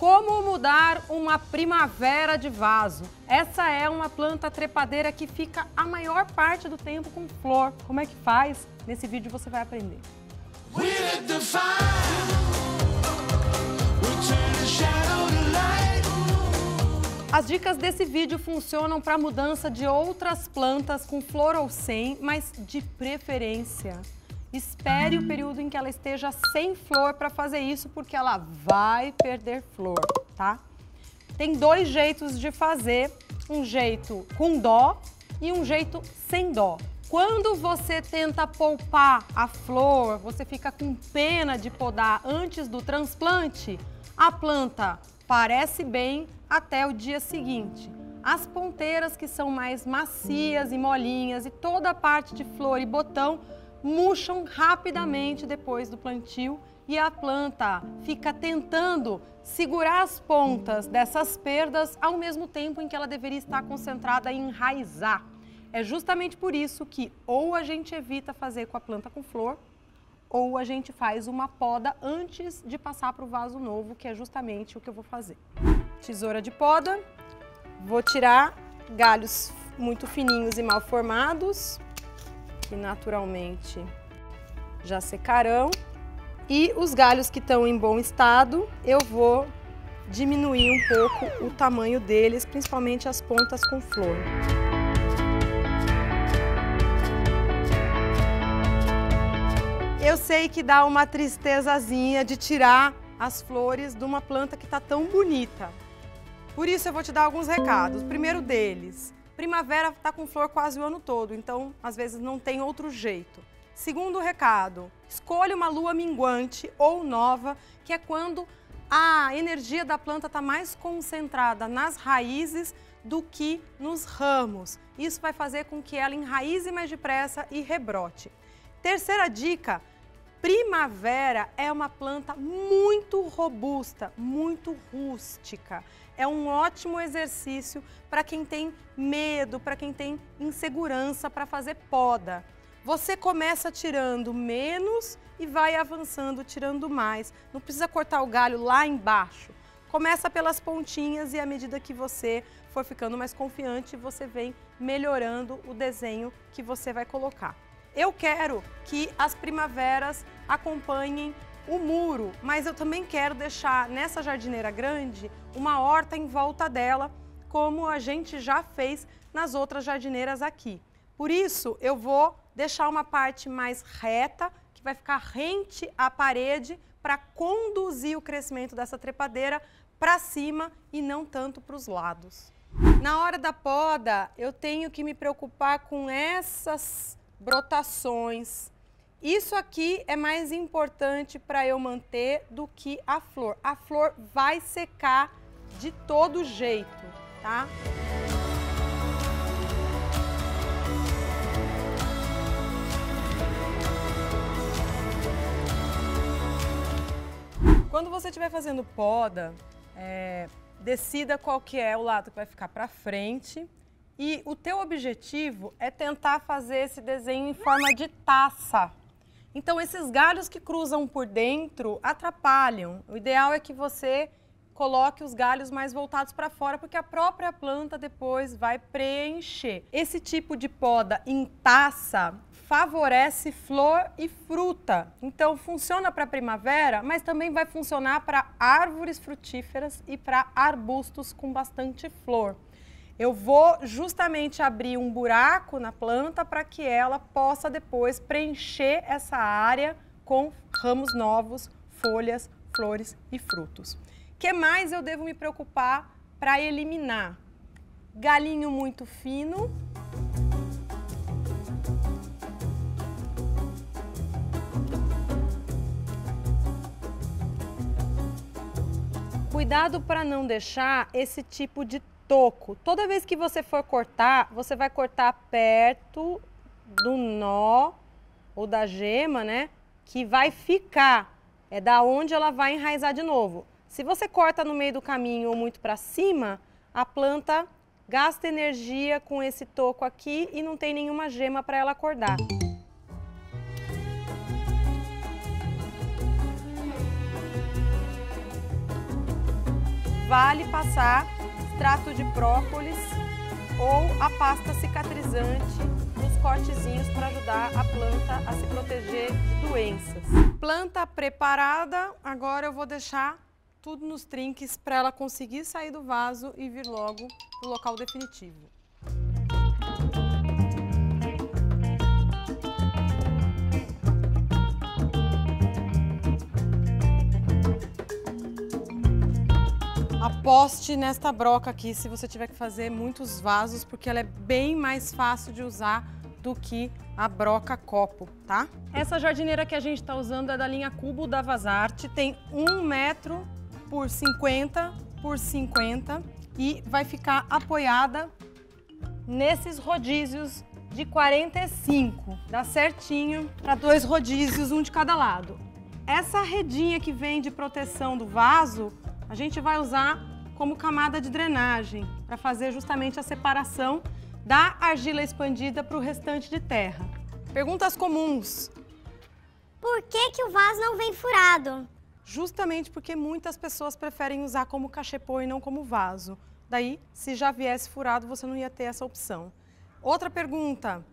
Como mudar uma primavera de vaso? Essa é uma planta trepadeira que fica a maior parte do tempo com flor. Como é que faz? Nesse vídeo você vai aprender. As dicas desse vídeo funcionam para mudança de outras plantas com flor ou sem, mas de preferência espere o período em que ela esteja sem flor para fazer isso, porque ela vai perder flor, tá? Tem dois jeitos de fazer, um jeito com dó e um jeito sem dó. Quando você tenta poupar a flor, você fica com pena de podar antes do transplante, a planta parece bem até o dia seguinte. As ponteiras que são mais macias e molinhas e toda a parte de flor e botão murcham rapidamente depois do plantio e a planta fica tentando segurar as pontas dessas perdas ao mesmo tempo em que ela deveria estar concentrada em enraizar. É justamente por isso que ou a gente evita fazer com a planta com flor ou a gente faz uma poda antes de passar para o vaso novo, que é justamente o que eu vou fazer. Tesoura de poda, vou tirar galhos muito fininhos e mal formados, que naturalmente já secarão, e os galhos que estão em bom estado, eu vou diminuir um pouco o tamanho deles, principalmente as pontas com flor. Eu sei que dá uma tristezazinha de tirar as flores de uma planta que está tão bonita. Por isso eu vou te dar alguns recados. O primeiro deles, primavera está com flor quase o ano todo, então às vezes não tem outro jeito. Segundo recado, escolha uma lua minguante ou nova, que é quando a energia da planta está mais concentrada nas raízes do que nos ramos. Isso vai fazer com que ela enraize mais depressa e rebrote. Terceira dica, primavera é uma planta muito robusta, muito rústica. É um ótimo exercício para quem tem medo, para quem tem insegurança para fazer poda. Você começa tirando menos e vai avançando, tirando mais. Não precisa cortar o galho lá embaixo. Começa pelas pontinhas e à medida que você for ficando mais confiante, você vem melhorando o desenho que você vai colocar. Eu quero que as primaveras acompanhem o muro, mas eu também quero deixar nessa jardineira grande uma horta em volta dela, como a gente já fez nas outras jardineiras aqui. Por isso, eu vou deixar uma parte mais reta, que vai ficar rente à parede, para conduzir o crescimento dessa trepadeira para cima e não tanto para os lados. Na hora da poda, eu tenho que me preocupar com essas brotações. Isso aqui é mais importante para eu manter do que a flor. A flor vai secar de todo jeito, tá? Quando você estiver fazendo poda, decida qual que é o lado que vai ficar para frente. E o teu objetivo é tentar fazer esse desenho em forma de taça. Então, esses galhos que cruzam por dentro atrapalham. O ideal é que você coloque os galhos mais voltados para fora, porque a própria planta depois vai preencher. Esse tipo de poda em taça favorece flor e fruta. Então, funciona para primavera, mas também vai funcionar para árvores frutíferas e para arbustos com bastante flor. Eu vou justamente abrir um buraco na planta para que ela possa depois preencher essa área com ramos novos, folhas, flores e frutos. O que mais eu devo me preocupar para eliminar? Galinho muito fino. Cuidado para não deixar esse tipo de toco. Toda vez que você for cortar, você vai cortar perto do nó ou da gema, né? Que vai ficar, é da onde ela vai enraizar de novo. Se você corta no meio do caminho ou muito para cima, a planta gasta energia com esse toco aqui e não tem nenhuma gema para ela acordar. vale passar extrato de própolis ou a pasta cicatrizante nos cortezinhos para ajudar a planta a se proteger de doenças. Planta preparada, agora eu vou deixar tudo nos trinques para ela conseguir sair do vaso e vir logo para o local definitivo. Aposte nesta broca aqui se você tiver que fazer muitos vasos, porque ela é bem mais fácil de usar do que a broca copo, tá? Essa jardineira que a gente está usando é da linha Cubo da Vazarte, tem 1 metro por 50 por 50 e vai ficar apoiada nesses rodízios de 45. Dá certinho para 2 rodízios, um de cada lado. Essa redinha que vem de proteção do vaso, a gente vai usar como camada de drenagem, para fazer justamente a separação da argila expandida para o restante de terra. Perguntas comuns. Por que o vaso não vem furado? Justamente porque muitas pessoas preferem usar como cachepô e não como vaso. Daí, se já viesse furado, você não ia ter essa opção. Outra pergunta.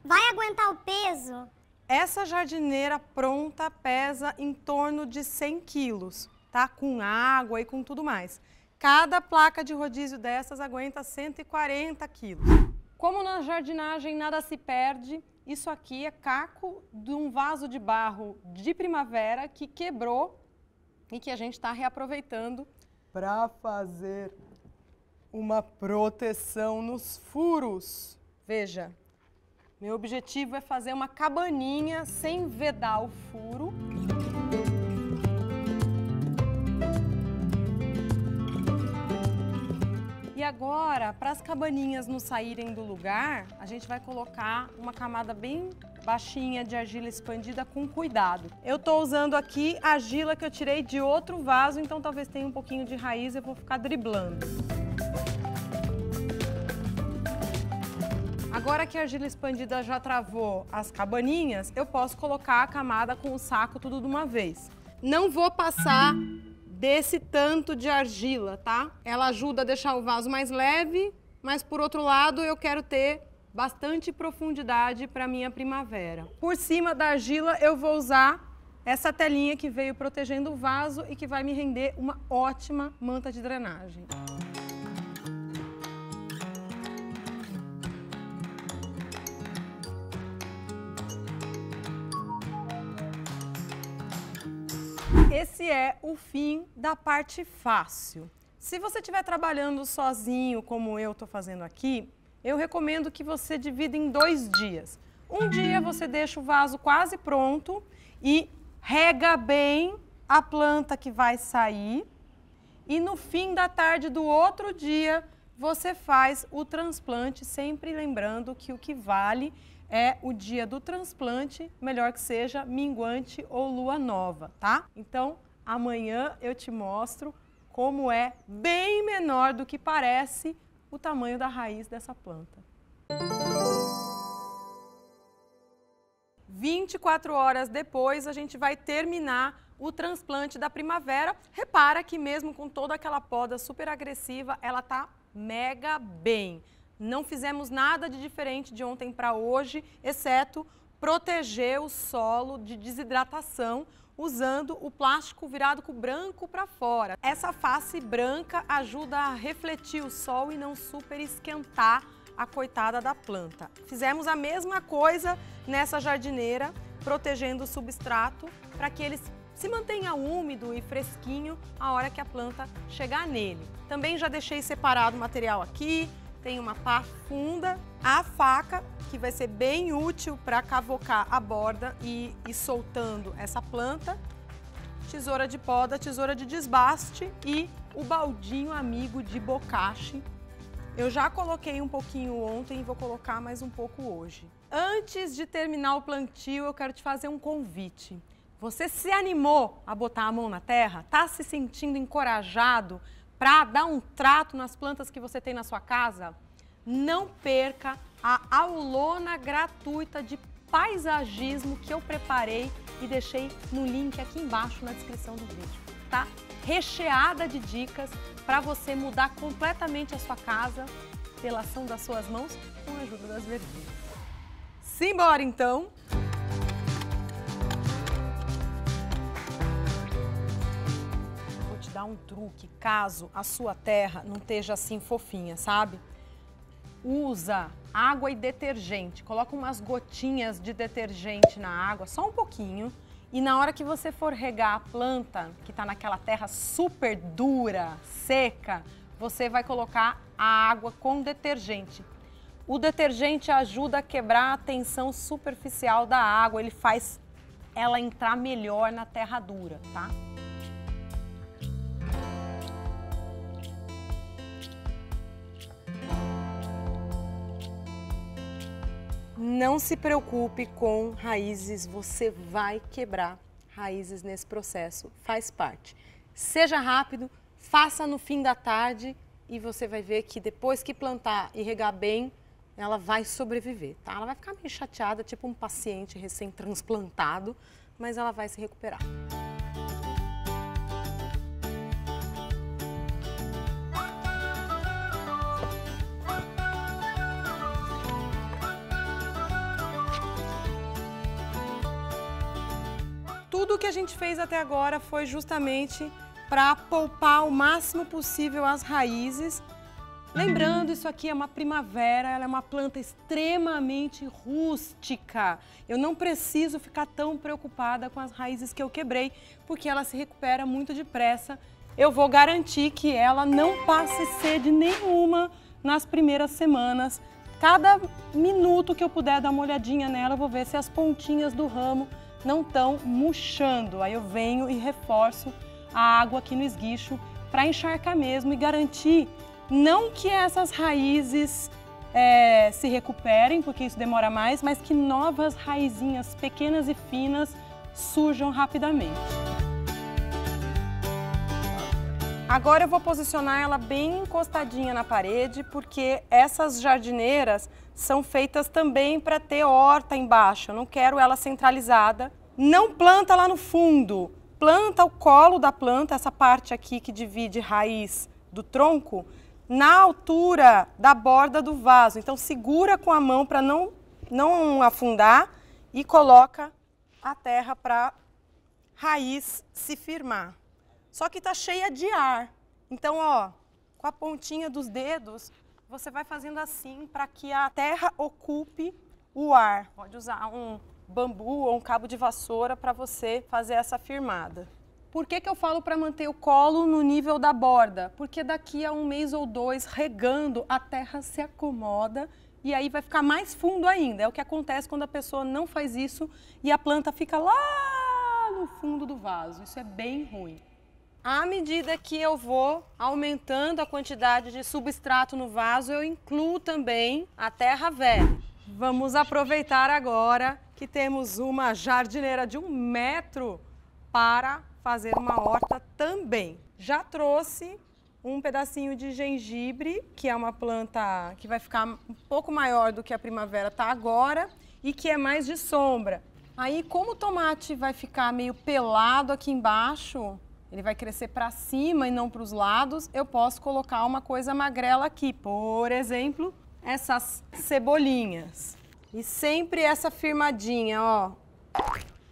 Vai aguentar o peso? Essa jardineira pronta pesa em torno de 100 quilos, tá? Com água e com tudo mais. Cada placa de rodízio dessas aguenta 140 quilos. Como na jardinagem nada se perde, isso aqui é caco de um vaso de barro de primavera que quebrou e que a gente está reaproveitando para fazer uma proteção nos furos. Veja, meu objetivo é fazer uma cabaninha sem vedar o furo. E agora, para as cabaninhas não saírem do lugar, a gente vai colocar uma camada bem baixinha de argila expandida com cuidado. Eu estou usando aqui a argila que eu tirei de outro vaso, então talvez tenha um pouquinho de raiz e eu vou ficar driblando. Agora que a argila expandida já travou as cabaninhas, eu posso colocar a camada com o saco tudo de uma vez. Não vou passar desse tanto de argila, tá? Ela ajuda a deixar o vaso mais leve, mas por outro lado eu quero ter bastante profundidade para minha primavera. Por cima da argila eu vou usar essa telinha que veio protegendo o vaso e que vai me render uma ótima manta de drenagem. Esse é o fim da parte fácil. Se você estiver trabalhando sozinho, como eu estou fazendo aqui, eu recomendo que você divida em 2 dias. Um dia você deixa o vaso quase pronto e rega bem a planta que vai sair. E no fim da tarde do outro dia, você faz o transplante, sempre lembrando que o que vale é o dia do transplante, melhor que seja minguante ou lua nova, tá? Então, amanhã eu te mostro como é bem menor do que parece o tamanho da raiz dessa planta. 24 horas depois, a gente vai terminar o transplante da primavera. Repara que mesmo com toda aquela poda super agressiva, ela tá mega bem. Não fizemos nada de diferente de ontem para hoje, exceto proteger o solo de desidratação usando o plástico virado com o branco para fora. Essa face branca ajuda a refletir o sol e não super esquentar a coitada da planta. Fizemos a mesma coisa nessa jardineira, protegendo o substrato para que ele se mantenha úmido e fresquinho a hora que a planta chegar nele. Também já deixei separado o material aqui. Tem uma pá funda, a faca, que vai ser bem útil para cavocar a borda e ir soltando essa planta, tesoura de poda, tesoura de desbaste e o baldinho amigo de bocache. Eu já coloquei um pouquinho ontem e vou colocar mais um pouco hoje. Antes de terminar o plantio, eu quero te fazer um convite. Você se animou a botar a mão na terra? Tá se sentindo encorajado para dar um trato nas plantas que você tem na sua casa? Não perca a aulona gratuita de paisagismo que eu preparei e deixei no link aqui embaixo na descrição do vídeo. está recheada de dicas para você mudar completamente a sua casa pela ação das suas mãos com a ajuda das verduras. Simbora então! Vou te dar um truque caso a sua terra não esteja assim fofinha, sabe? Usa água e detergente, coloca umas gotinhas de detergente na água, só um pouquinho, e na hora que você for regar a planta, que está naquela terra super dura, seca, você vai colocar a água com detergente. O detergente ajuda a quebrar a tensão superficial da água, ele faz ela entrar melhor na terra dura, tá? Não se preocupe com raízes, você vai quebrar raízes nesse processo, faz parte. Seja rápido, faça no fim da tarde e você vai ver que depois que plantar e regar bem, ela vai sobreviver, tá? Ela vai ficar meio chateada, tipo um paciente recém-transplantado, mas ela vai se recuperar. Tudo que a gente fez até agora foi justamente para poupar o máximo possível as raízes. Lembrando, isso aqui é uma primavera, ela é uma planta extremamente rústica. Eu não preciso ficar tão preocupada com as raízes que eu quebrei, porque ela se recupera muito depressa. Eu vou garantir que ela não passe sede nenhuma nas primeiras semanas. Cada minuto que eu puder dar uma olhadinha nela, eu vou ver se as pontinhas do ramo não estão murchando. Aí eu venho e reforço a água aqui no esguicho para encharcar mesmo e garantir não que essas raízes se recuperem, porque isso demora mais, mas que novas raizinhas pequenas e finas surjam rapidamente. Agora eu vou posicionar ela bem encostadinha na parede, porque essas jardineiras são feitas também para ter horta embaixo. Eu não quero ela centralizada. Não planta lá no fundo. Planta o colo da planta, essa parte aqui que divide raiz do tronco, na altura da borda do vaso. Então segura com a mão para não afundar e coloca a terra para raiz se firmar. Só que tá cheia de ar. Então, ó, com a pontinha dos dedos, você vai fazendo assim para que a terra ocupe o ar. Pode usar um bambu ou um cabo de vassoura para você fazer essa firmada. Por que eu falo para manter o colo no nível da borda? Porque daqui a um mês ou dois, regando, a terra se acomoda e aí vai ficar mais fundo ainda. É o que acontece quando a pessoa não faz isso e a planta fica lá no fundo do vaso. Isso é bem ruim. À medida que eu vou aumentando a quantidade de substrato no vaso, eu incluo também a terra velha. Vamos aproveitar agora que temos uma jardineira de 1 metro para fazer uma horta também. Já trouxe um pedacinho de gengibre, que é uma planta que vai ficar um pouco maior do que a primavera está agora e que é mais de sombra. Aí, como o tomate vai ficar meio pelado aqui embaixo, ele vai crescer para cima e não para os lados, eu posso colocar uma coisa magrela aqui, por exemplo, essas cebolinhas. E sempre essa firmadinha, ó,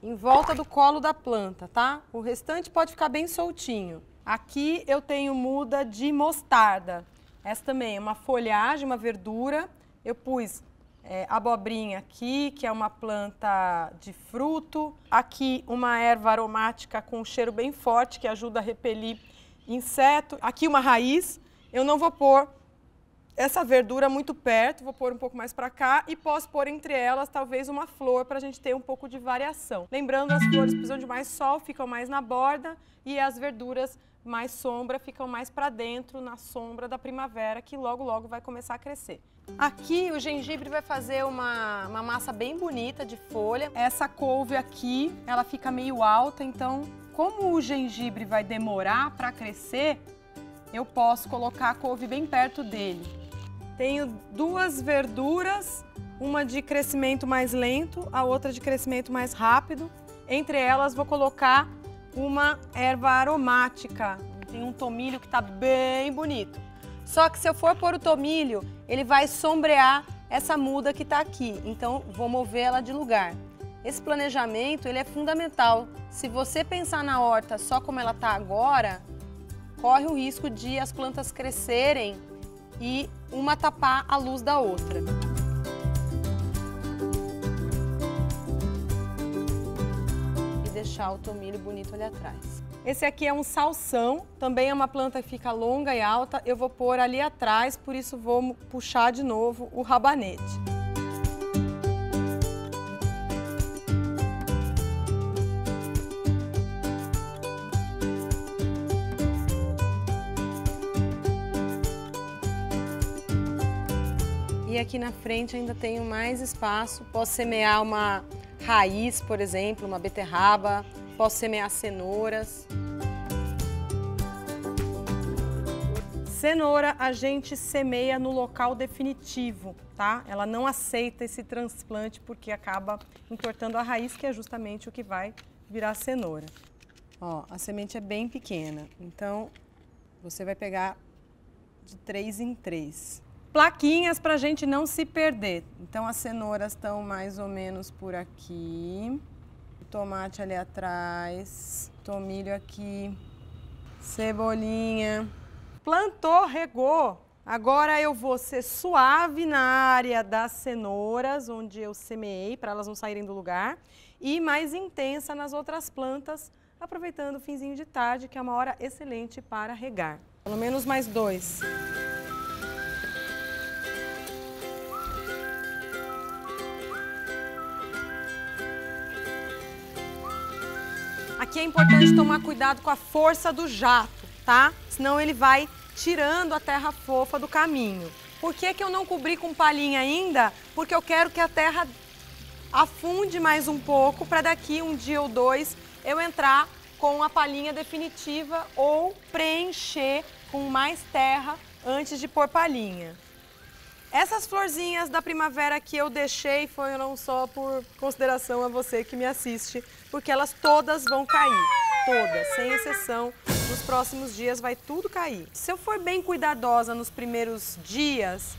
em volta do colo da planta, tá? O restante pode ficar bem soltinho. Aqui eu tenho muda de mostarda. Essa também é uma folhagem, uma verdura. Eu pus abobrinha aqui, que é uma planta de fruto. Aqui uma erva aromática com um cheiro bem forte, que ajuda a repelir inseto. Aqui uma raiz. Eu não vou pôr essa verdura muito perto, vou pôr um pouco mais para cá e posso pôr entre elas talvez uma flor para a gente ter um pouco de variação. Lembrando, as flores precisam de mais sol, ficam mais na borda e as verduras mais sombra ficam mais para dentro, na sombra da primavera, que logo, logo vai começar a crescer. Aqui o gengibre vai fazer uma massa bem bonita de folha. Essa couve aqui, ela fica meio alta, então como o gengibre vai demorar para crescer, eu posso colocar a couve bem perto dele. Tenho 2 verduras, uma de crescimento mais lento, a outra de crescimento mais rápido. Entre elas vou colocar uma erva aromática. Tem um tomilho que tá bem bonito. Só que se eu for pôr o tomilho, ele vai sombrear essa muda que tá aqui. Então, vou mover ela de lugar. Esse planejamento, ele é fundamental. Se você pensar na horta só como ela tá agora, corre o risco de as plantas crescerem e uma tapar a luz da outra. E deixar o tomilho bonito ali atrás. Esse aqui é um salsão, também é uma planta que fica longa e alta. Eu vou pôr ali atrás, por isso vou puxar de novo o rabanete. E aqui na frente ainda tenho mais espaço. Posso semear uma raiz, por exemplo, uma beterraba. Posso semear cenouras. Cenoura a gente semeia no local definitivo, tá? Ela não aceita esse transplante porque acaba entortando a raiz, que é justamente o que vai virar cenoura. Ó, a semente é bem pequena, então você vai pegar de 3 em 3. Plaquinhas para a gente não se perder. Então as cenouras estão mais ou menos por aqui. Tomate ali atrás, tomilho aqui, cebolinha. Plantou, regou. Agora eu vou ser suave na área das cenouras, onde eu semeei, para elas não saírem do lugar, e mais intensa nas outras plantas, aproveitando o finzinho de tarde, que é uma hora excelente para regar. Pelo menos mais 2. Aqui é importante tomar cuidado com a força do jato, tá? Senão ele vai tirando a terra fofa do caminho. Por que que eu não cobri com palhinha ainda? Porque eu quero que a terra afunde mais um pouco para daqui um dia ou 2 eu entrar com a palhinha definitiva ou preencher com mais terra antes de pôr palhinha. Essas florzinhas da primavera que eu deixei foi não só por consideração a você que me assiste, porque elas todas vão cair, todas, sem exceção. Nos próximos dias vai tudo cair. Se eu for bem cuidadosa nos primeiros dias,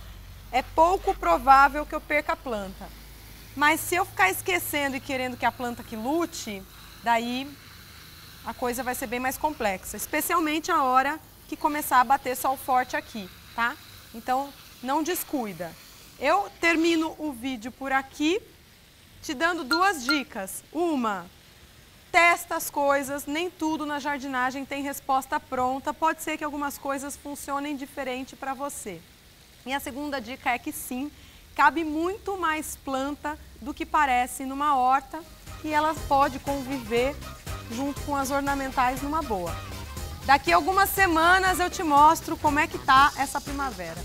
é pouco provável que eu perca a planta. Mas se eu ficar esquecendo e querendo que a planta que lute, daí a coisa vai ser bem mais complexa, especialmente a hora que começar a bater sol forte aqui, tá? Então, não descuida. Eu termino o vídeo por aqui, te dando 2 dicas. Uma, testa as coisas, nem tudo na jardinagem tem resposta pronta. Pode ser que algumas coisas funcionem diferente para você. E a segunda dica é que sim, cabe muito mais planta do que parece numa horta e ela pode conviver junto com as ornamentais numa boa. Daqui a algumas semanas eu te mostro como é que tá essa primavera.